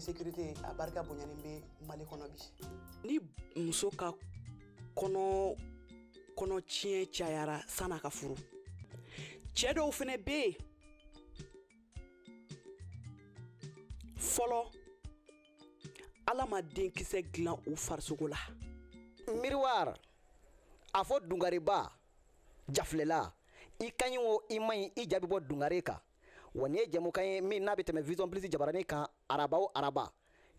insécurité a barika bonyani be Mali kɔnɔ bi. Ni muso ka kɔnɔ tiɲɛ cayara san'a ka furu. Cɛ dɔw fɛnɛ be yen fɔlɔ Ala ma denkisɛ dilan u farisogo la. Miroir a fɔ dungariba jafilela I kaɲi o I maɲi I jaabi bɔ dungare kan wa ni ye jɛmukan ye min n'a bɛ tɛmɛ Vision Plus jabarani kan araba o araba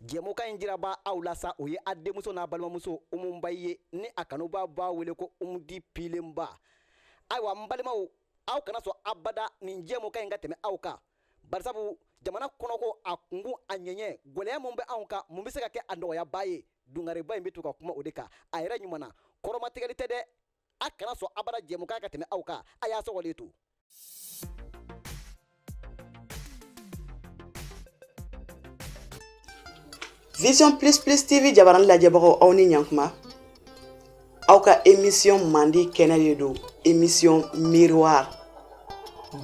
jɛmukan in jiraba aw la sa o ye a denmuso n'a balimamuso Umu Bayi ye ni a kanuba b'a wele ko Umudi Pilenba ayiwa n balimaw aw kana sɔn abada nin jɛmukan in ka tɛmɛ aw kan barisabu jamana kɔnɔ ko a kungun a ɲɛɲɛ gɛlɛya mun bɛ anw kan mun bɛ se ka kɛ a nɔgɔyaba ye dungariba in bɛ to ka kuma o de kan a yɛrɛ ɲuman kɔrɔmatigɛli tɛ dɛ a kana sɔn abada jɛmukan ka tɛmɛ aw kan a y'a sɔgɔlen to. Vision Plus TV jabarani lajɛbagaw aw ni ɲankuma aw ka émission mandi kɛnɛ de don émission Miroir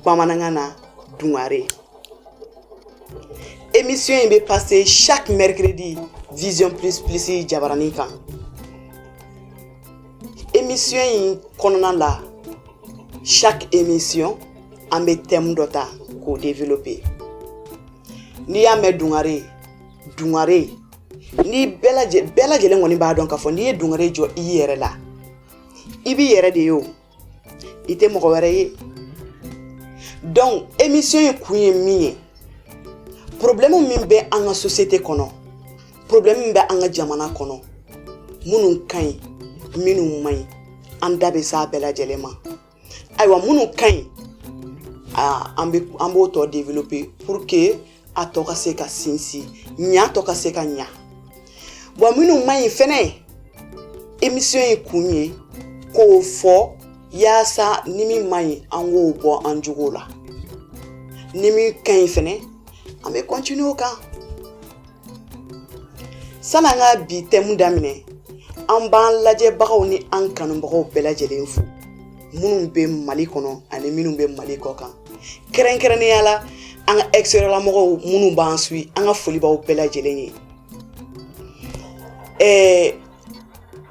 bamanankan na dungare. Émission in bɛ passer chaque mercredi Vision Plus jabarani kan. Émission in kɔnɔna la chaque émission an bɛ thème dɔ ta k'o développer. N'i y'a mɛn dungare ni bɛɛ lajɛlen kɔni b'a dɔn k'a fɔ n'i ye dungare jɔ I yɛrɛ la I b'i yɛrɛ de ye o I tɛ mɔgɔ wɛrɛ ye. Donc émission in kun ye min ye problème min bɛ an ka société kɔnɔ problème min bɛ an ka jamana kɔnɔ minnu ka ɲi minnu man ɲi an da bɛ s'a bɛɛ lajɛlen ma. Ayiwa minnu ka ɲi an b'o tɔ développer pour que a tɔ ka se ka sinsin ɲa tɔ ka se ka ɲa. Wa minnu man ɲi fɛnɛ émission in kun ye k'o fɔ yaasa ni min man ɲi an k'o bɔ an jogo la ni min ka ɲi fɛnɛ an bɛ continuer o kan. San'an ka bi thème daminɛ an b'an lajɛbagaw ni an kanubagaw bɛɛ lajɛlen fo minnu bɛ Mali kɔnɔ ani minnu bɛ Mali kɔ kan kɛrɛnkɛrɛnnenya la an ka extérieur la mɔgɔw minnu b'an suit an ka foli b'aw bɛɛ lajɛlen ye.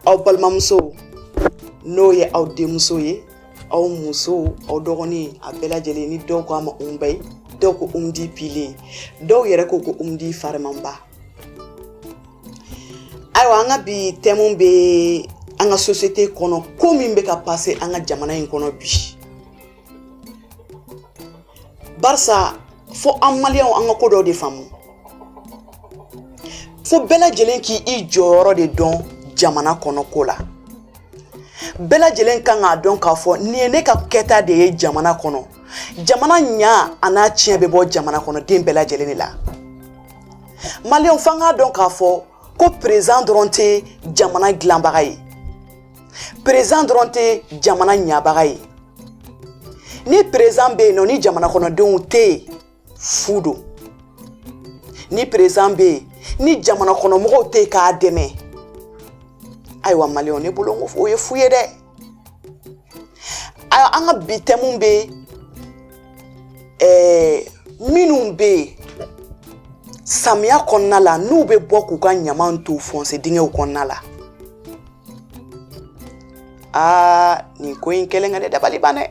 Aw balimamusow n'o ye aw denmuso ye aw musow aw dɔgɔnin a bɛɛ lajɛlen ni dɔw k'a ma Umu Bayi dɔw ko Umudi Pilen dɔw yɛrɛ ko Umudi Farimanba. Ayiwa an ka bi thème bɛ an ka société kɔnɔ ko min bɛ ka passer an ka jamana in kɔnɔ bi. Barisa fo an maliyɛnw an ka ko dɔw de faamu fo bɛɛ lajɛlen k'i jɔyɔrɔ de dɔn jamana kɔnɔ ko la. Bɛɛ lajɛlen kan k'a dɔn k'a fɔ nin ye ne ka kɛta de ye jamana kɔnɔ jamana ɲa a n'a tiɲɛ bɛ bɔ jamana kɔnɔ den bɛɛ lajɛlen de la. Maliyɛnw f'an k'a dɔn k'a fɔ ko président dɔrɔn tɛ jamana dilanbaga ye président dɔrɔn tɛ jamana ɲabaga ye. Ni président bɛ yen nɔ ni jamana kɔnɔdenw tɛ yen fu don. Ni président bɛ yen ni jamana kɔnɔmɔgɔw tɛ yen k'a dɛmɛ ayiwa maliyɛnw ne bolo o ye fu ye dɛ. An ka bi thème bɛ minnu bɛ yen samiya kɔnɔna la n'u bɛ bɔ k'u ka ɲaman to fossé dingɛw kɔnɔna la. Nin ko in kɛlen ka ne dabali ban dɛ.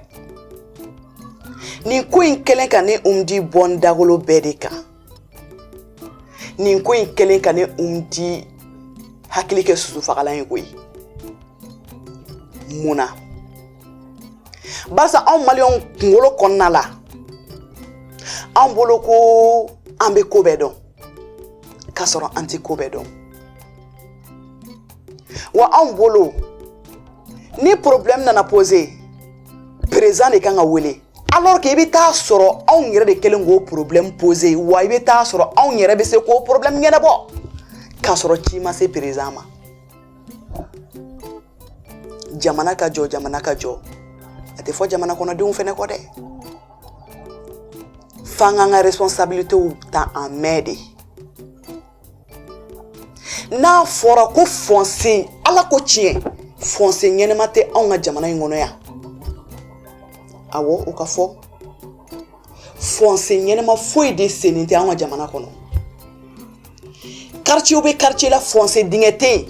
Nin ko in kɛlen ka ne Umudi bɔ n dagolo bɛɛ de kan. Nin ko in kɛlen ka ne Umudi hakili kɛ susufagalan ye koyi. Munna? Barisa anw maliyɛnw kunkolo kɔnɔna la an bolo ko an bɛ ko bɛɛ dɔn k'a sɔrɔ an tɛ ko bɛɛ dɔn. Wa anw bolo ni problème nana poser président de kan ka wele. Alors que i bɛ taa sɔrɔ anw yɛrɛ de kɛlen k'o problème poser wa i bɛ taa sɔrɔ anw yɛrɛ bɛ se k'o problème ɲɛnabɔ k'a sɔrɔ ci ma se président ma. Jamana ka jɔ jamana ka jɔ a tɛ fɔ jamana kɔnɔdenw fɛnɛ kɔ dɛ. F'an k'an ka responsabilités ta en main de. N'a fɔra ko fossé ala ko tiɲɛ fossé ɲɛnama tɛ anw ka jamana in kɔnɔ yan. Awɔ o ka fɔ fossé ɲɛnama foyi de sennen tɛ anw ka jamana kɔnɔ. quartier be quartier la foncé dingete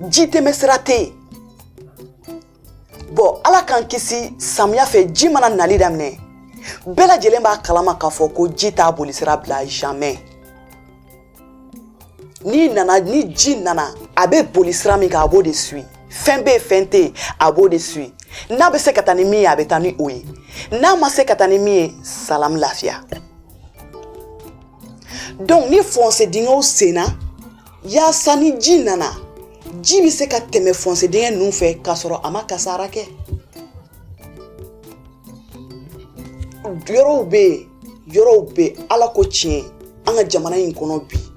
jite mesrate bon ala kan kisi samya fe ji mana nali damne bela jelen ba kalama ka fo ko jita bolisira bla jamais ni ji nana abe bolisira mi ka abo de suit fembe fente abo de suit na be se katani mi abe tani oyi na ma se katani mi salam lafia donc ni foncé dingo sena ya sani ji nana ji bi se ka teme foncé dingo nu fe ka soro ama kasara ke yoro be ala ko tien anga jamana in kono bi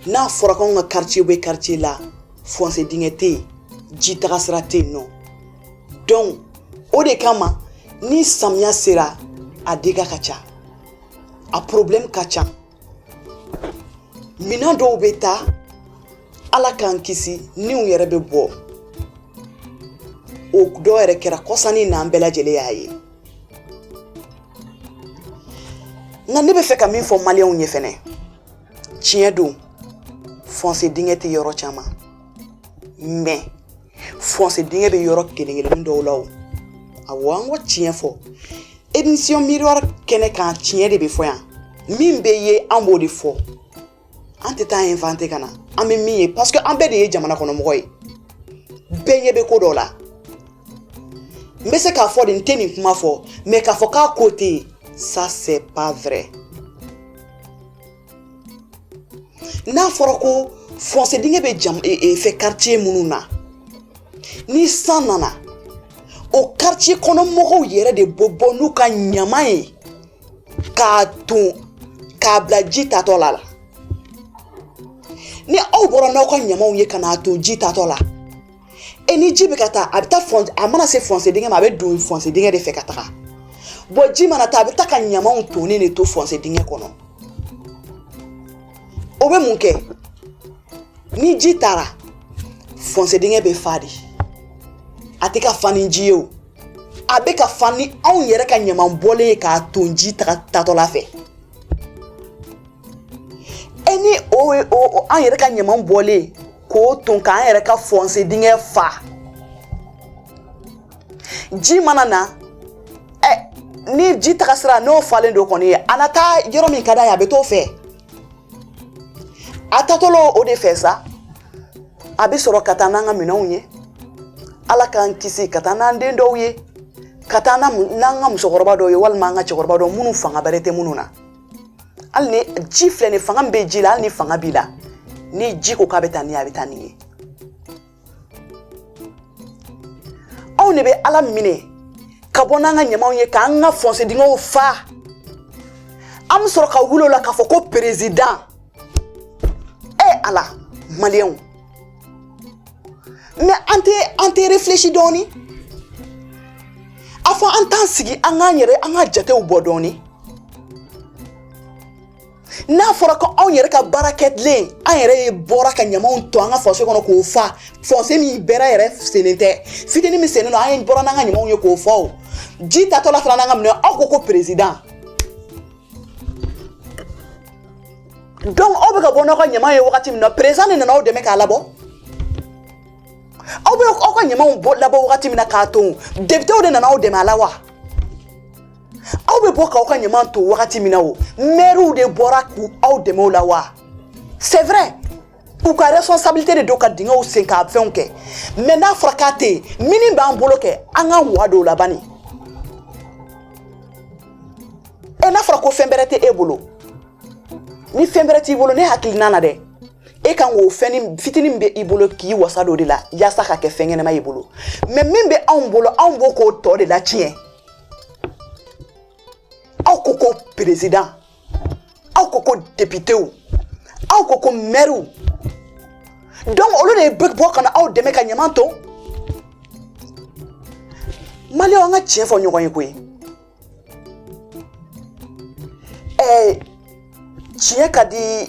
na fora ko nga quartier be quartier la foncé dingete ji tagasrate no donc o de kama ni samya sera a dega kacha a problème kacha mina do beta ala kan kisi ni un yere be bo o do yere kera kosani na ambela jele yayi na ne be fe ka min fo malien nye fene tien do foncé dingete yoro chama mais foncé dingete yoro kelengele ndo law awango tien fo émission miroir kene kan tien de be fo ya min be ye ambo de fo ante ta inventé kana amé mi parce que ambe de jamana kono moy benye be ko dola mbese ka fo de nteni kuma fo mais ka fo ka côté ça c'est pas vrai na foroko foncé dingue be jam et fait quartier mununa ni sanana au quartier kono mogo yere de bobo nu ka nyamae ka tu ka blaji tatola ni au boro na ko nyamaw ye kana to ji tatola eni jibe kata abita fond amana se foncé dingue ma be do foncé dingue de fait kataka bo ji mana ta abita ka nyamaw to ne to foncé dingue kono obe munke ni ji tara foncé dingue be fadi atika fani jiyo abeka fani on yere ka nyamam bolé ka tonji tatola fe eni o an yere ka nyamam bolé ko ton ka an yere ka foncé dingue fa ji manana ni ji takasra no falen do koni anata yoro min kada ya beto fe atatolo o de fe ça abi soro katana nga minonye ala kan kisi katana ndendo ye katana nanga musokoroba do ye walma nga chokoroba do munu fanga barete mununa alni jifle ne fanga mbe jila alni fanga bila ni jiko kabetani abetani on ne be ala mine kabona nga nyama onye ka nga foncé dingo fa am soro ka wulo la ka foko président ala malien mais ante réfléchi doni afo antan sigi anga nyere anga jate ubodoni na fora ko on yere ka baraket le an yere bora ka nyama on to anga foncé kono ko fa foncé mi bera yere senete fiteni mi seneno an bora na nyama on ko fa o jita to la fana nga mne ko président donc obega bono ko nyama ye wakati mna président na o de me ka labo obega ko nyama on bo labo wakati mna ka to député o de na o de malawa obega boka ko nyama to wakati mna o maire de boraku o de mo lawa c'est vrai ou ka responsabilité de doka dinga o sen ka fenke mais na frakate mini ba mboloke anga wado labani e na frako femberete ebolo ni femberete ibolo ne hakili nana de e kan wo feni fitini mbe ibolo ki wasado de la yasa ka ke fengene ma ibolo mais mimbe ambolo amboko to de la tien au koko président au koko député au koko maire donc au lieu de bek bokana au de meka nyamanto mali wanga tien fo nyoko yekwe tien kadi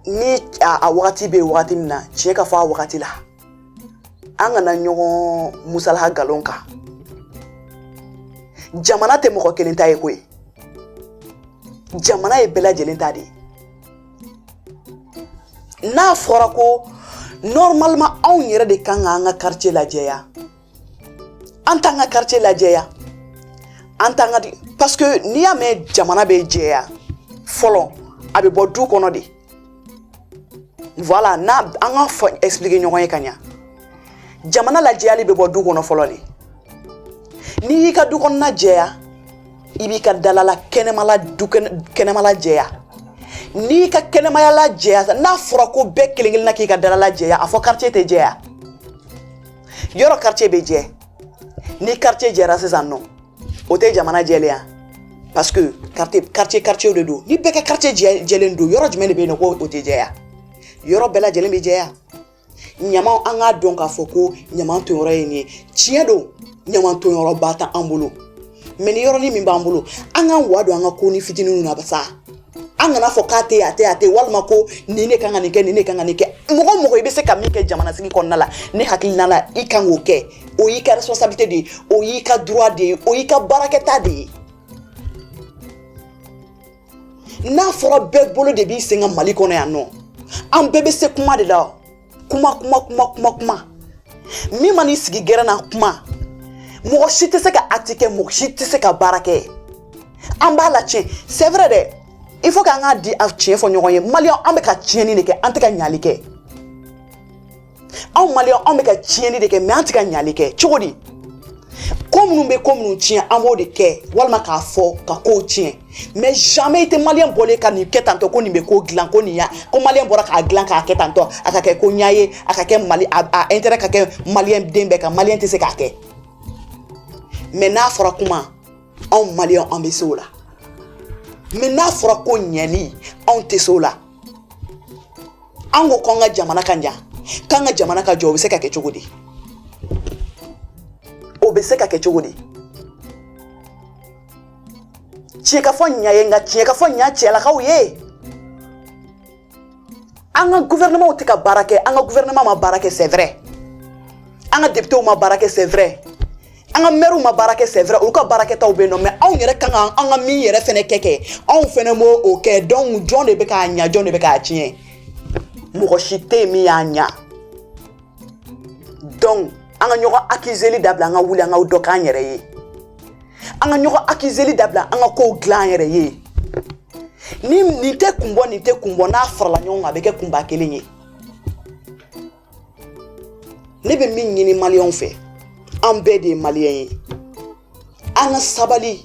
ni a wakati be wakati mina tien ka fa wakati la anga na nyoko musala galonka jamana te moko kelenta yekwe jamana e bela jelenta di n'a fɔra ko normalement anw yɛrɛ de kan ka an ka quartier lajɛya an t'an ka quartier lajɛya an t'an ka parce que n'i y'a mɛn jamana bɛ jɛya fɔlɔ a bɛ bɔ du kɔnɔ de voilà n'a an ka expliquer ɲɔgɔn ye ka ɲa jamana lajɛyali bɛ bɔ du kɔnɔ fɔlɔ de n'i y'i ka du kɔnɔna jɛya i b'i ka dalala kɛnɛmala jɛya n'i ka kɛnɛmaya la jɛya n'a fɔra ko bɛɛ kelen kelen na k'i ka dalala jɛya a fɔ quartier tɛ jɛya yɔrɔ quartier bɛ jɛ ni quartier jɛra sisan nɔ o tɛ jamana jɛlenya parce que quartier de don ni bɛɛ ka quartier jɛlen don yɔrɔ jumɛn de bɛ yen nɔ ko o tɛ jɛya yɔrɔ bɛɛ lajɛlen bɛ jɛya ɲaman an k'a dɔn k'a fɔ ko ɲaman tonyɔrɔ ye nin ye tiɲɛ don ɲaman tonyɔrɔba t'an bolo mais ni yɔrɔnin min b'an bolo an k'an wa don an ka ko ni fitininw na sa an kana fɔ k'a tɛ a tɛ walima ko nin ne kan ka nin kɛ nin ne kan ka nin kɛ mɔgɔ mɔgɔ i bɛ se ka min kɛ jamana sigi kɔnɔna la ne hakilina la i kan k'o kɛ o y'i ka responsabilité de ye o y'i ka droit de ye o y'i ka baarakɛta de ye n'a fɔra bɛɛ bolo de b'i sen ka Mali kɔnɔ yan nɔ an bɛɛ bɛ se kuma de la kuma min ma n'i sigi gɛrɛ na kuma mɔgɔ si tɛ se ka acte kɛ mɔgɔ si tɛ se ka baara kɛ an b'a la tiɲɛ c'est vrai dɛ il faut qu'an ka di a tiɲɛ fɔ ɲɔgɔn ye maliyɛn an bɛ ka tiɲɛni de kɛ an tɛ ka ɲali kɛ anw maliyɛn an bɛ ka tiɲɛni de kɛ mais an tɛ ka ɲali kɛ cogo di ko minnu bɛ ko minnu tiɲɛ an b'o de kɛ walima k'a fɔ ka kow tiɲɛ mais jamais i tɛ maliyɛn bɔlen ka nin kɛ tantɔ ko nin bɛ ko dilan ko nin ya ko maliyɛn bɔra k'a dilan k'a kɛ tantɔ a ka kɛ ko ɲa ye a ka kɛ Mali a intérêt ka kɛ maliyɛn den bɛɛ kan maliyɛn tɛ se k'a kɛ mais n'a fɔra kuma anw maliyɛn an bɛ se o la mais n'a fɔra ko ɲɛli anw tɛ se o la an ko k'an ka jamana ka ɲa k'an ka jamana ka jɔ o bɛ se ka kɛ cogo di o bɛ se ka kɛ cogo di tiɲɛ ka fɔ ɲa ye nka tiɲɛ ka fɔ ɲa cɛlakaw ye an ka gouvernement tɛ ka baara kɛ an ka gouvernement ma baara kɛ c'est vrai an ka députés ma baara kɛ c'est vrai an ka maires ma baara kɛ c'est vrai olu ka baarakɛtaw bɛ yen nɔ mais anw yɛrɛ kan ka an ka min yɛrɛ fɛnɛ kɛ anw fɛnɛ m'o o kɛ donc jɔn de bɛ k'a ɲa jɔn de bɛ k'a tiɲɛ mɔgɔ si tɛ yen min y'a ɲa donc an ka ɲɔgɔn accuseli dabila an ka wuli an ka dɔ k'an yɛrɛ ye an ka ɲɔgɔn accuseli dabila an ka kow dilan an yɛrɛ ye ni nin tɛ kun bɔ n'a farala ɲɔgɔn kan a bɛ kɛ kunba kelen ye ne bɛ min ɲini maliyɛnw fɛ an bɛɛ de ye maliyɛn ye an ka sabali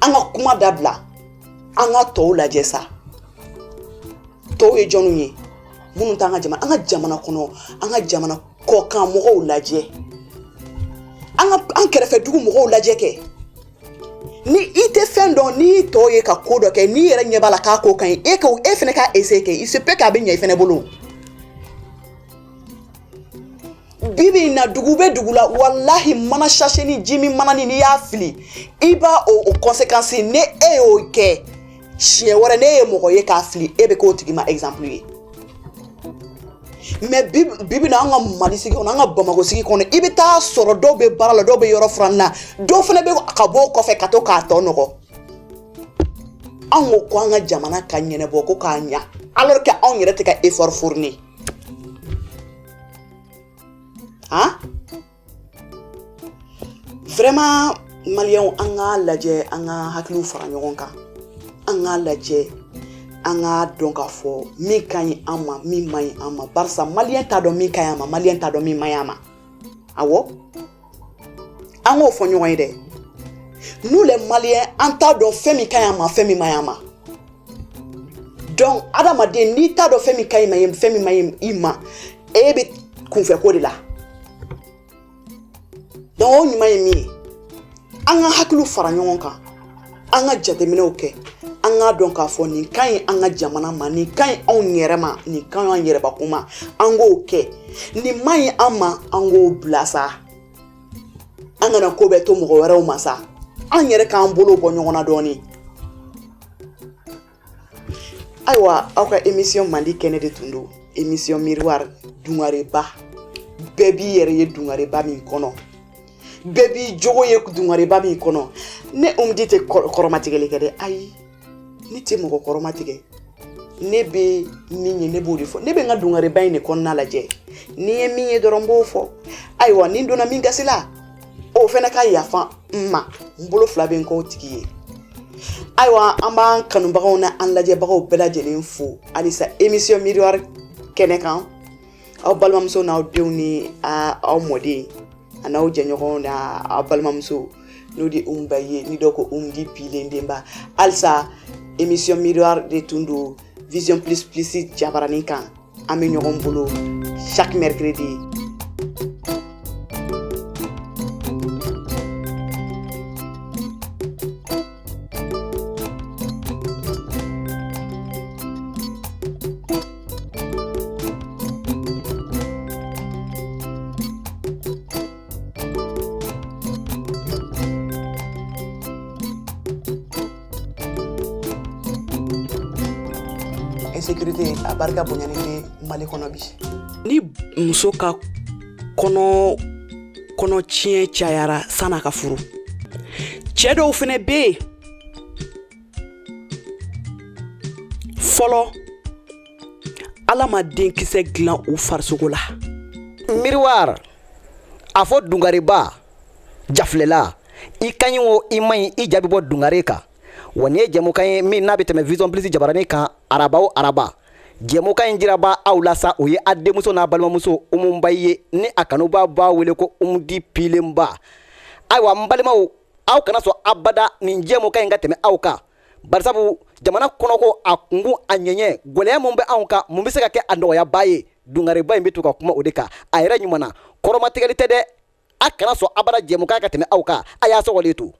an ka kuma dabila an ka tɔw lajɛ sa tɔw ye jɔnw ye minnu t'an ka jamana an ka jamana kɔnɔ an ka jamana kɔkan mɔgɔw lajɛ an kɛrɛfɛ dugu mɔgɔw lajɛ kɛ ni i tɛ fɛn dɔn n'i tɔw ye ka ko dɔ kɛ n'i yɛrɛ ɲɛ b'a la k'a ko ka ɲi e fɛnɛ k'a essayer kɛ il se peut k'a bɛ ɲɛ i fɛnɛ bolo bibi na dugu bɛ dugu la wallahi mana sachet ni ji min mana ni n'i y'a fili i b'a o conséquence ne e y'o kɛ siɲɛ wɛrɛ ne ye mɔgɔ ye k'a fili e bɛ k'o tigi ma exemple ye mais bibi na an ka Mali sigi kɔnɔ an ka Bamako sigi kɔnɔ i bɛ taa sɔrɔ dɔw bɛ baara la dɔw bɛ yɔrɔ furanni na dɔw fana bɛ ka bɔ o kɔfɛ ka to k'a tɔ nɔgɔ anw ko an ka jamana ka ɲɛnabɔ ko k'a ɲa alors que anw yɛrɛ tɛ ka effort fournir hein vraiment maliyɛnw an k'a lajɛ an ka hakiliw fara ɲɔgɔn kan an k'a lajɛ an k'a dɔn k'a fɔ min ka ɲi an ma min man ɲi an ma barisa maliyɛn t'a dɔn min ka ɲi a ma maliyɛn t'a dɔn min man ɲi a ma awɔ an k'o fɔ ɲɔgɔn ye dɛ nous les maliens an t'a dɔn fɛn min ka ɲi a ma fɛn min man ɲi a ma donc adamaden n'i t'a dɔn fɛn min ka ɲi ma ye fɛn min man ɲi i ma e bɛ kunfɛ ko de la donc o ɲuman ye min ye an ka hakiliw fara ɲɔgɔn kan an ka jateminɛw kɛ an k'a dɔn k'a fɔ nin ka ɲi an ka jamana ma nin ka ɲi anw yɛrɛ ma nin ka ɲi an yɛrɛbakun ma an k'o kɛ nin man ɲi an ma an k'o bila sa an kana ko bɛɛ to mɔgɔ wɛrɛw ma sa an yɛrɛ k'an bolo bɔ ɲɔgɔn na dɔɔnin ayiwa aw ka émission mandi kɛnɛ de tun don émission miroir dungareba bɛɛ b'i yɛrɛ ye dungareba min kɔnɔ bɛɛ b'i jogo ye dungareba min kɔnɔ ne umdi tɛ kɔrɔmatigɛli kɛ dɛ ayi ne tɛ mɔgɔ kɔrɔmatigɛ ne be min ye ne b'o de fɔ ne be n ka dungareba in de kɔnɔna lajɛ ni ye min ye dɔrɔn n b'o fɔ ayiwa ni donna min gasi la o fɛnɛ ka yafa n ma n bolo fila bɛ n k'o tigi ye ayiwa an b'an kanubagaw na an lajɛbagaw bɛɛ lajɛlen fo halisa émission miroir kɛnɛ kan aw balimamuso n'aw denw ni aw mɔden a n'aw jɛɲɔgɔnw na aw balimamuso n'o de Umba ye ni dɔ ko Umdi Pilen Denba halisa émission miroir de tun don Vision Plus Plus jabaranin kan an bɛ ɲɔgɔn bolo chaque mercredi. Sécurité a barika bonyani bɛ Mali kɔnɔ bi ni muso ka kɔnɔ tiɲɛ cayara san'a ka furu cɛ dɔw fɛnɛ bɛ yen fɔlɔ Ala ma denkisɛ dilan u farisogo la Miroir a fɔ dungariba jafilela i kaɲi o i maɲi i jaabi bɔ dungare kan wa ni ye jɛmukan ye min n'a bɛ tɛmɛ Vision Plus jabaranin kan araba o araba jɛmukan in jiraba aw la sa o ye a denmuso n'a balimamuso Umba ye ni a kanuba b'a wele ko Umdi Pilenba ayiwa n balimaw aw kana sɔn abada nin jɛmukan in ka tɛmɛ aw kan barisabu jamana kɔnɔ ko a kungun a ɲɛɲɛ gɛlɛya mun bɛ anw kan mun bɛ se ka kɛ a nɔgɔyaba ye dungariba in bɛ to ka kuma o de kan a yɛrɛ ɲuman kɔrɔmatigɛli tɛ dɛ a kana sɔn abada jɛmukan ka tɛmɛ aw kan a y'a sɔgɔlen to